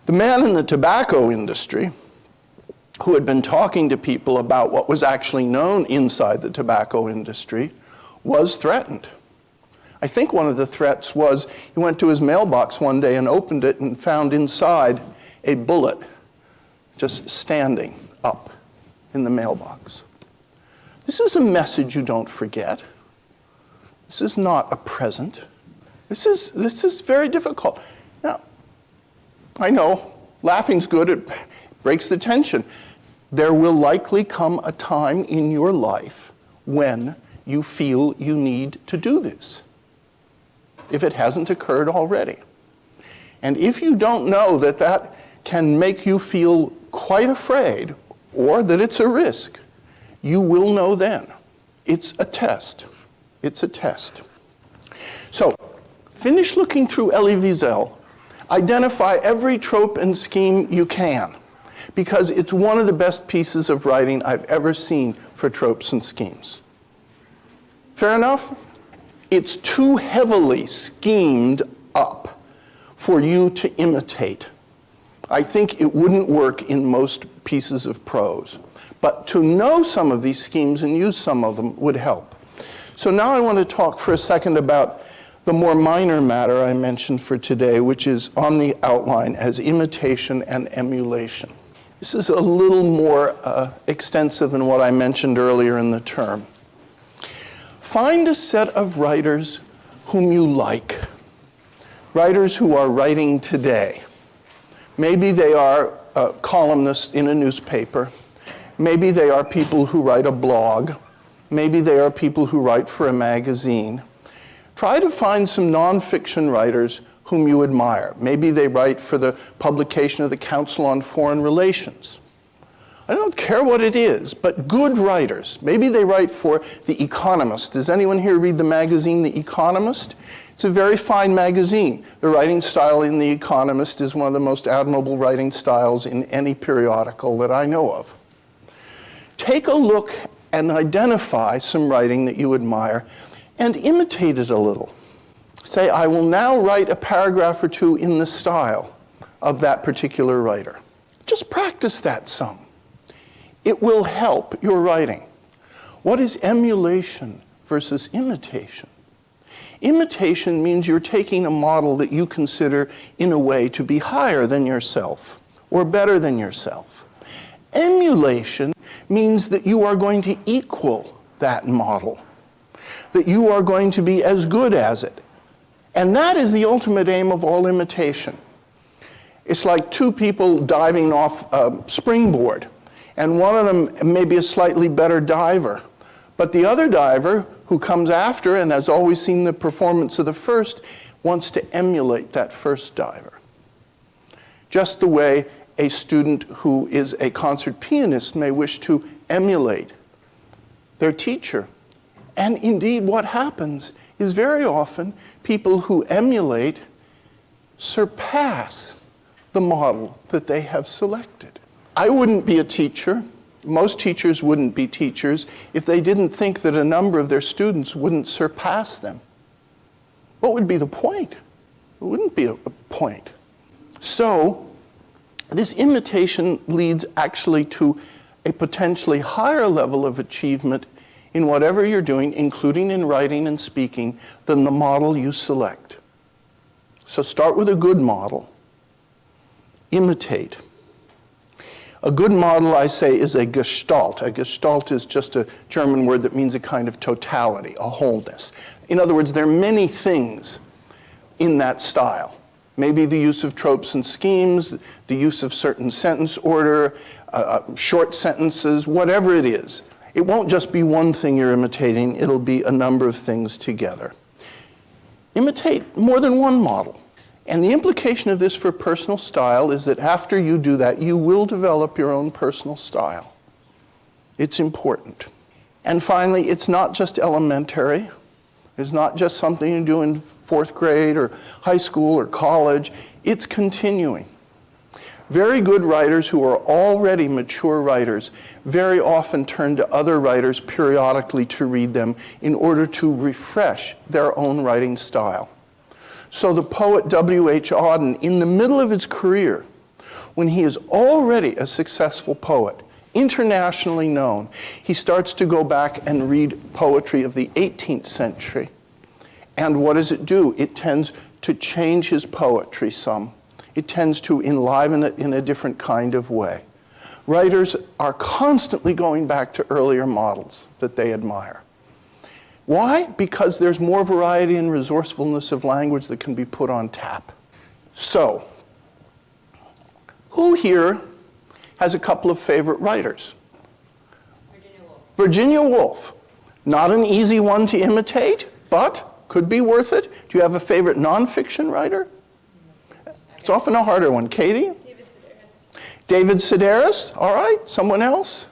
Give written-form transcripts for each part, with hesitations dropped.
The man in the tobacco industry, who had been talking to people about what was actually known inside the tobacco industry, was threatened. I think one of the threats was he went to his mailbox one day and opened it and found inside a bullet just standing up in the mailbox. This is a message you don't forget. This is not a present. This is very difficult. Now, I know, laughing's good, it breaks the tension. There will likely come a time in your life when you feel you need to do this, if it hasn't occurred already. And if you don't know that that can make you feel quite afraid, or that it's a risk, you will know then. It's a test. It's a test. So, finish looking through Elie Wiesel. Identify every trope and scheme you can, because it's one of the best pieces of writing I've ever seen for tropes and schemes. Fair enough? It's too heavily schemed up for you to imitate. I think it wouldn't work in most pieces of prose. But to know some of these schemes and use some of them would help. So now I want to talk for a second about the more minor matter I mentioned for today, which is on the outline as imitation and emulation. This is a little more extensive than what I mentioned earlier in the term. Find a set of writers whom you like, writers who are writing today. Maybe they are columnists in a newspaper. Maybe they are people who write a blog. Maybe they are people who write for a magazine. Try to find some nonfiction writers whom you admire. Maybe they write for the publication of the Council on Foreign Relations. I don't care what it is, but good writers. Maybe they write for The Economist. Does anyone here read the magazine The Economist? It's a very fine magazine. The writing style in The Economist is one of the most admirable writing styles in any periodical that I know of. Take a look and identify some writing that you admire and imitate it a little. Say, I will now write a paragraph or two in the style of that particular writer. Just practice that some. It will help your writing. What is emulation versus imitation? Imitation means you're taking a model that you consider in a way to be higher than yourself or better than yourself. Emulation means that you are going to equal that model, that you are going to be as good as it. And that is the ultimate aim of all imitation. It's like two people diving off a springboard, and one of them may be a slightly better diver, but the other diver, who comes after and has always seen the performance of the first, wants to emulate that first diver. Just the way a student who is a concert pianist may wish to emulate their teacher. And indeed, what happens is very often people who emulate surpass the model that they have selected. I wouldn't be a teacher. Most teachers wouldn't be teachers if they didn't think that a number of their students wouldn't surpass them. What would be the point? It wouldn't be a point. So, this imitation leads actually to a potentially higher level of achievement in whatever you're doing, including in writing and speaking, than the model you select. So start with a good model. Imitate. A good model, I say, is a Gestalt. A Gestalt is just a German word that means a kind of totality, a wholeness. In other words, there are many things in that style. Maybe the use of tropes and schemes, the use of certain sentence order, short sentences, whatever it is. It won't just be one thing you're imitating, it'll be a number of things together. Imitate more than one model. And the implication of this for personal style is that after you do that, you will develop your own personal style. It's important. And finally, it's not just elementary. It's not just something you do in 4th grade or high school or college. It's continuing. Very good writers who are already mature writers very often turn to other writers periodically to read them in order to refresh their own writing style. So the poet W.H. Auden, in the middle of his career, when he is already a successful poet, internationally known, he starts to go back and read poetry of the 18th century. And what does it do? It tends to change his poetry some. It tends to enliven it in a different kind of way. Writers are constantly going back to earlier models that they admire. Why? Because there's more variety and resourcefulness of language that can be put on tap. So, who here has a couple of favorite writers? Virginia Woolf. Virginia Woolf. Not an easy one to imitate, but could be worth it. Do you have a favorite nonfiction writer? It's often a harder one. Katie? David Sedaris. David Sedaris. All right. Someone else?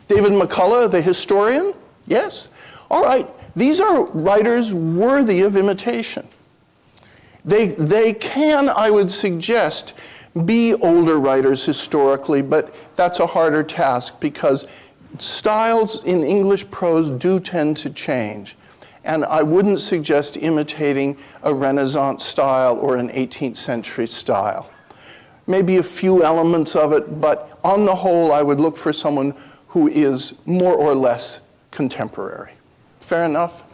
David McCullough, the historian? Yes. All right. These are writers worthy of imitation. They can, I would suggest, be older writers historically, but that's a harder task because styles in English prose do tend to change. And I wouldn't suggest imitating a Renaissance style or an 18th century style. Maybe a few elements of it, but on the whole, I would look for someone who is more or less contemporary. Fair enough?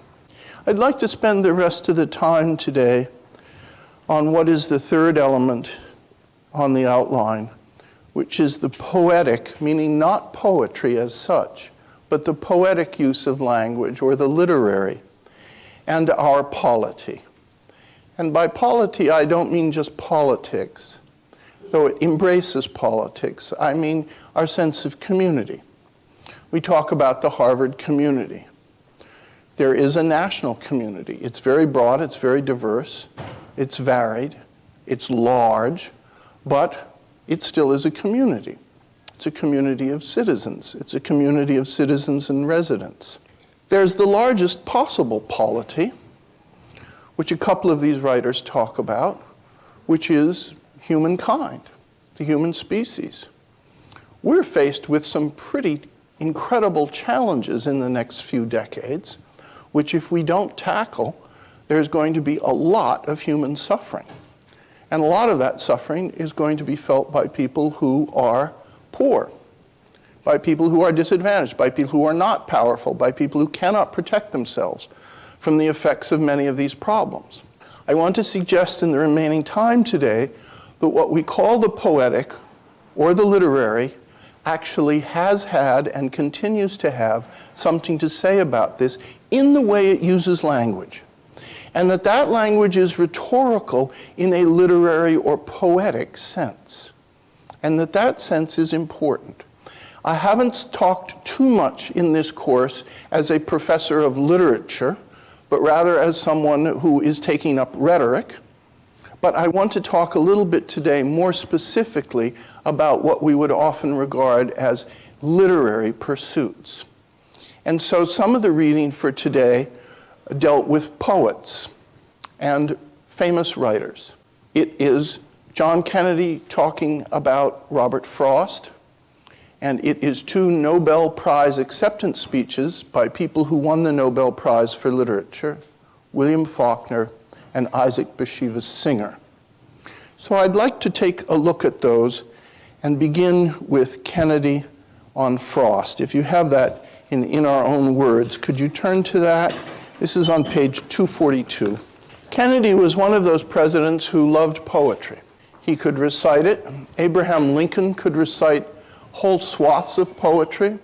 I'd like to spend the rest of the time today on what is the third element on the outline, which is the poetic, meaning not poetry as such, but the poetic use of language, or the literary, and our polity. And by polity, I don't mean just politics, though it embraces politics. I mean our sense of community. We talk about the Harvard community. There is a national community. It's very broad, it's very diverse, it's varied, it's large, but it still is a community. It's a community of citizens. It's a community of citizens and residents. There's the largest possible polity, which a couple of these writers talk about, which is humankind, the human species. We're faced with some pretty incredible challenges in the next few decades, which if we don't tackle, there's going to be a lot of human suffering. And a lot of that suffering is going to be felt by people who are poor, by people who are disadvantaged, by people who are not powerful, by people who cannot protect themselves from the effects of many of these problems. I want to suggest in the remaining time today that what we call the poetic or the literary actually has had and continues to have something to say about this in the way it uses language. And that language is rhetorical in a literary or poetic sense. And that sense is important. I haven't talked too much in this course as a professor of literature, but rather as someone who is taking up rhetoric. But I want to talk a little bit today more specifically about what we would often regard as literary pursuits. And so some of the reading for today dealt with poets and famous writers. It is John Kennedy talking about Robert Frost, and it is two Nobel Prize acceptance speeches by people who won the Nobel Prize for Literature, William Faulkner and Isaac Bashevis Singer. So I'd like to take a look at those and begin with Kennedy on Frost. If you have that in our own words, could you turn to that? This is on page 242. Kennedy was one of those presidents who loved poetry. He could recite it. Abraham Lincoln could recite whole swaths of poetry.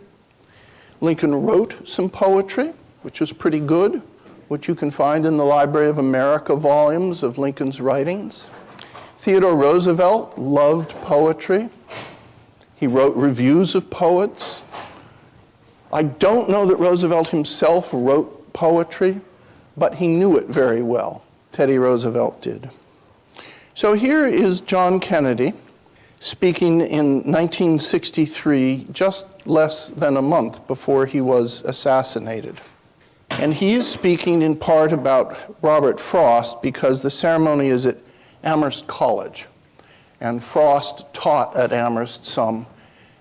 Lincoln wrote some poetry, which was pretty good, which you can find in the Library of America volumes of Lincoln's writings. Theodore Roosevelt loved poetry. He wrote reviews of poets. I don't know that Roosevelt himself wrote poetry, but he knew it very well. Teddy Roosevelt did. So here is John Kennedy speaking in 1963, just less than a month before he was assassinated. And he is speaking in part about Robert Frost because the ceremony is at Amherst College. And Frost taught at Amherst some.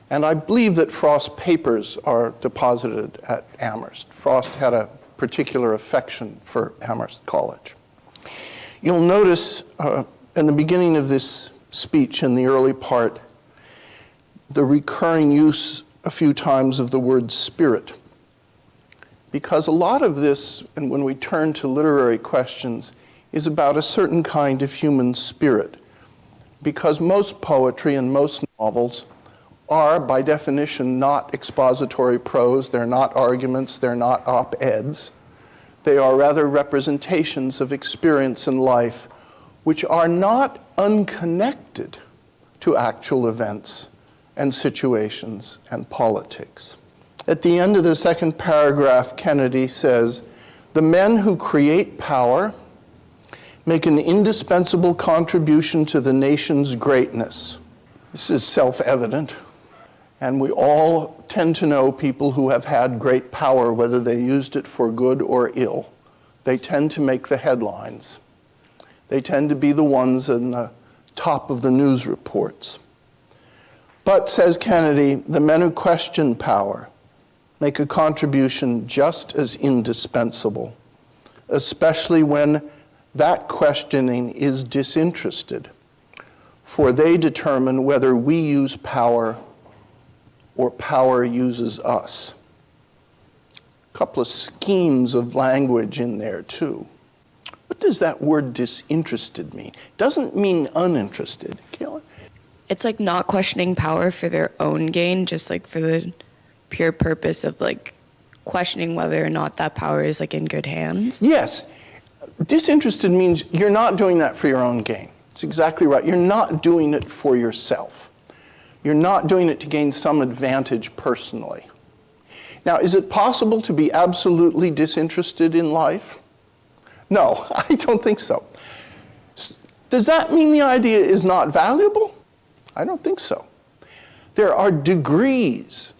And I believe that Frost's papers are deposited at Amherst. Frost had a particular affection for Amherst College. You'll notice in the beginning of this speech in the early part, the recurring use a few times of the word spirit. Because a lot of this, and when we turn to literary questions, is about a certain kind of human spirit. Because most poetry and most novels are, by definition, not expository prose, they're not arguments, they're not op-eds. They are rather representations of experience in life which are not unconnected to actual events and situations and politics. At the end of the second paragraph, Kennedy says, "The men who create power make an indispensable contribution to the nation's greatness." This is self-evident, and we all tend to know people who have had great power, whether they used it for good or ill. They tend to make the headlines. They tend to be the ones in the top of the news reports. But, says Kennedy, the men who question power make a contribution just as indispensable, especially when that questioning is disinterested, for they determine whether we use power or power uses us. A couple of schemes of language in there, too. What does that word disinterested mean? It doesn't mean uninterested. Kayla? It's like not questioning power for their own gain, just like for the pure purpose of like questioning whether or not that power is like in good hands. Yes. Disinterested means you're not doing that for your own gain. It's exactly right. You're not doing it for yourself. You're not doing it to gain some advantage personally. Now, is it possible to be absolutely disinterested in life? No, I don't think so. Does that mean the idea is not valuable? I don't think so. There are degrees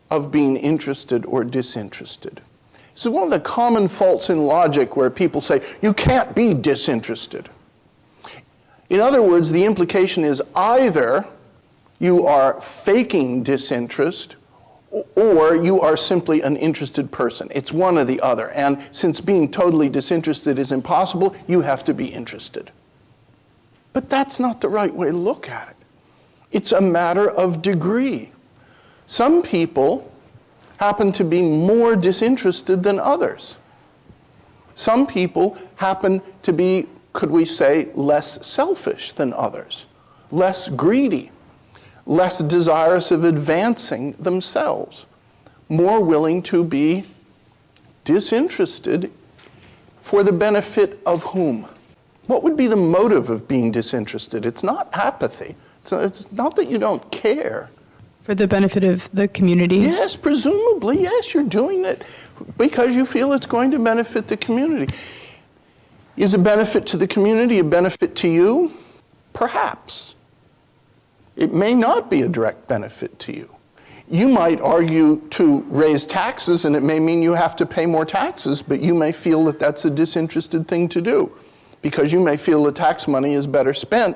of being interested or disinterested. This is one of the common faults in logic where people say, you can't be disinterested. In other words, the implication is either you are faking disinterest or you are simply an interested person. It's one or the other. And since being totally disinterested is impossible, you have to be interested. But that's not the right way to look at it. It's a matter of degree. Some people happen to be more disinterested than others. Some people happen to be, could we say, less selfish than others, less greedy, less desirous of advancing themselves, more willing to be disinterested for the benefit of whom? What would be the motive of being disinterested? It's not apathy. It's not that you don't care. For the benefit of the community? Yes, presumably, yes, you're doing it because you feel it's going to benefit the community. Is a benefit to the community a benefit to you? Perhaps. It may not be a direct benefit to you. You might argue to raise taxes, and it may mean you have to pay more taxes, but you may feel that that's a disinterested thing to do because you may feel the tax money is better spent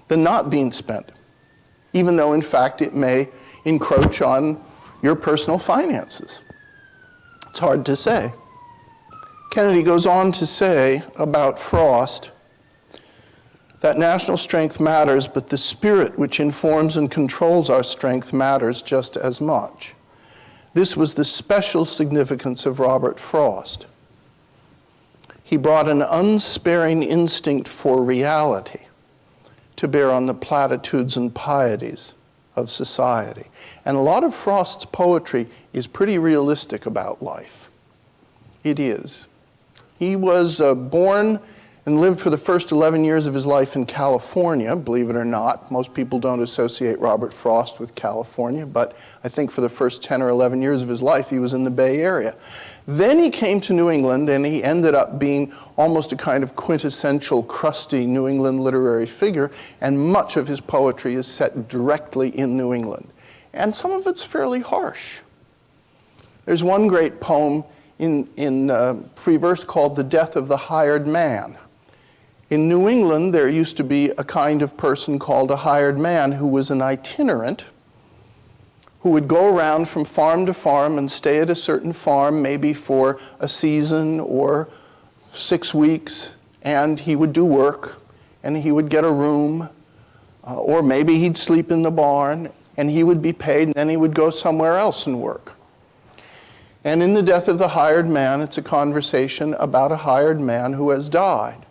than not being spent, even though, in fact, it may encroach on your personal finances. It's hard to say. Kennedy goes on to say about Frost that national strength matters, but the spirit which informs and controls our strength matters just as much. This was the special significance of Robert Frost. He brought an unsparing instinct for reality to bear on the platitudes and pieties of society. And a lot of Frost's poetry is pretty realistic about life. It is. He was born and lived for the first 11 years of his life in California, believe it or not. Most people don't associate Robert Frost with California, but I think for the first 10 or 11 years of his life, he was in the Bay Area. Then he came to New England, and he ended up being almost a kind of quintessential, crusty New England literary figure, and much of his poetry is set directly in New England. And some of it's fairly harsh. There's one great poem in free verse called The Death of the Hired Man. In New England, there used to be a kind of person called a hired man who was an itinerant, who would go around from farm to farm and stay at a certain farm, maybe for a season or 6 weeks, and he would do work, and he would get a room Or maybe he'd sleep in the barn, and he would be paid, and then he would go somewhere else and work. And in The Death of the Hired Man, it's a conversation about a hired man who has died.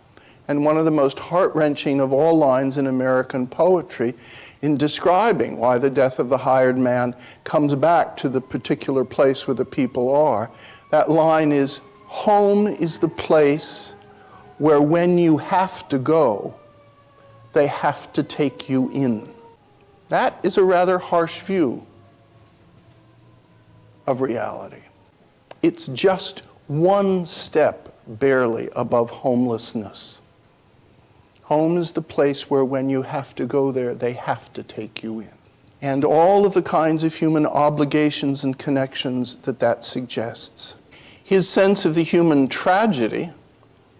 And one of the most heart-wrenching of all lines in American poetry in describing why the death of the hired man comes back to the particular place where the people are. That line is, "Home is the place where when you have to go, they have to take you in." That is a rather harsh view of reality. It's just one step barely above homelessness. Home is the place where when you have to go there, they have to take you in. And all of the kinds of human obligations and connections that suggests. His sense of the human tragedy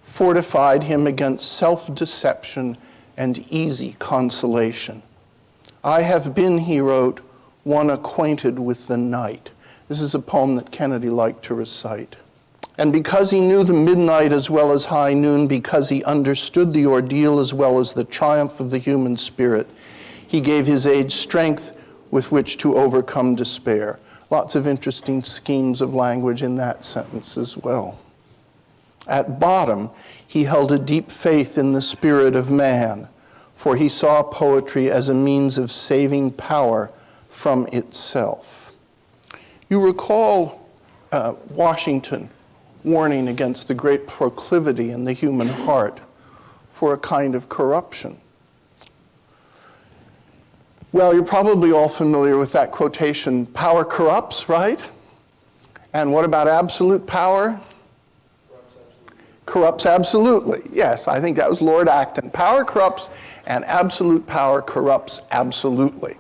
fortified him against self-deception and easy consolation. "I have been," he wrote, "one acquainted with the night." This is a poem that Kennedy liked to recite. And because he knew the midnight as well as high noon, because he understood the ordeal as well as the triumph of the human spirit, he gave his age strength with which to overcome despair. Lots of interesting schemes of language in that sentence as well. At bottom, he held a deep faith in the spirit of man, for he saw poetry as a means of saving power from itself. You recall Washington warning against the great proclivity in the human heart for a kind of corruption. Well, you're probably all familiar with that quotation, "Power corrupts," right? And what about absolute power? Corrupts absolutely. Yes, I think that was Lord Acton. Power corrupts, and absolute power corrupts absolutely.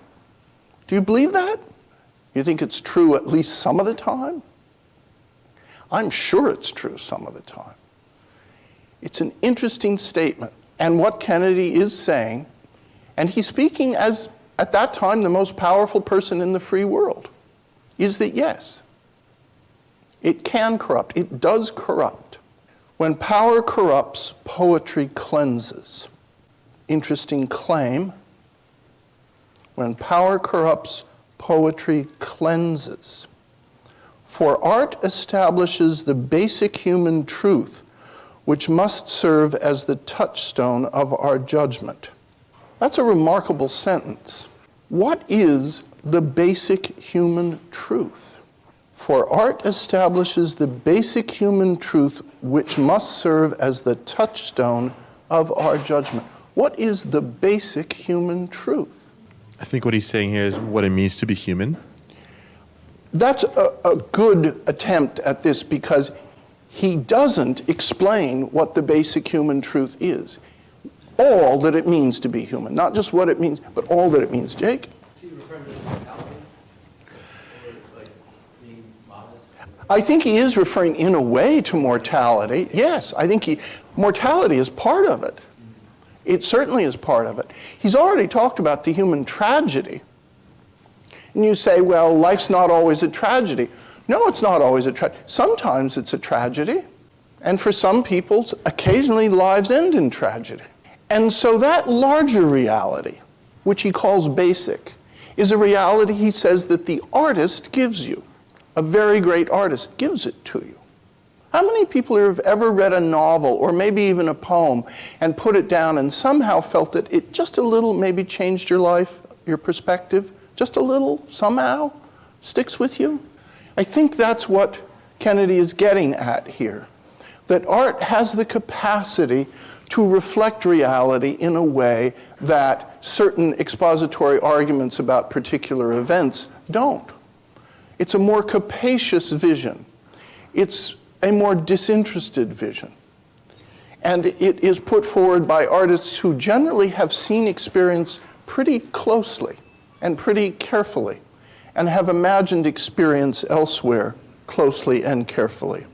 Do you believe that? You think it's true at least some of the time? I'm sure it's true some of the time. It's an interesting statement. And what Kennedy is saying, and he's speaking as, at that time, the most powerful person in the free world, is that yes, it can corrupt. It does corrupt. When power corrupts, poetry cleanses. Interesting claim. When power corrupts, poetry cleanses. For art establishes the basic human truth, which must serve as the touchstone of our judgment. That's a remarkable sentence. What is the basic human truth? For art establishes the basic human truth, which must serve as the touchstone of our judgment. What is the basic human truth? I think what he's saying here is what it means to be human. That's a good attempt at this because he doesn't explain what the basic human truth is. All that it means to be human. Not just what it means, but all that it means. Jake? Is he referring to mortality? Or like being modest? I think he is referring in a way to mortality. Yes, I think mortality is part of it. It certainly is part of it. He's already talked about the human tragedy. And you say, well, life's not always a tragedy. No, it's not always a tragedy. Sometimes it's a tragedy. And for some people, occasionally lives end in tragedy. And so that larger reality, which he calls basic, is a reality, he says, that the artist gives you. A very great artist gives it to you. How many people have ever read a novel or maybe even a poem and put it down and somehow felt that it just a little maybe changed your life, your perspective? Just a little, somehow, sticks with you? I think that's what Kennedy is getting at here. That art has the capacity to reflect reality in a way that certain expository arguments about particular events don't. It's a more capacious vision. It's a more disinterested vision. And it is put forward by artists who generally have seen experience pretty closely and pretty carefully and have imagined experience elsewhere closely and carefully.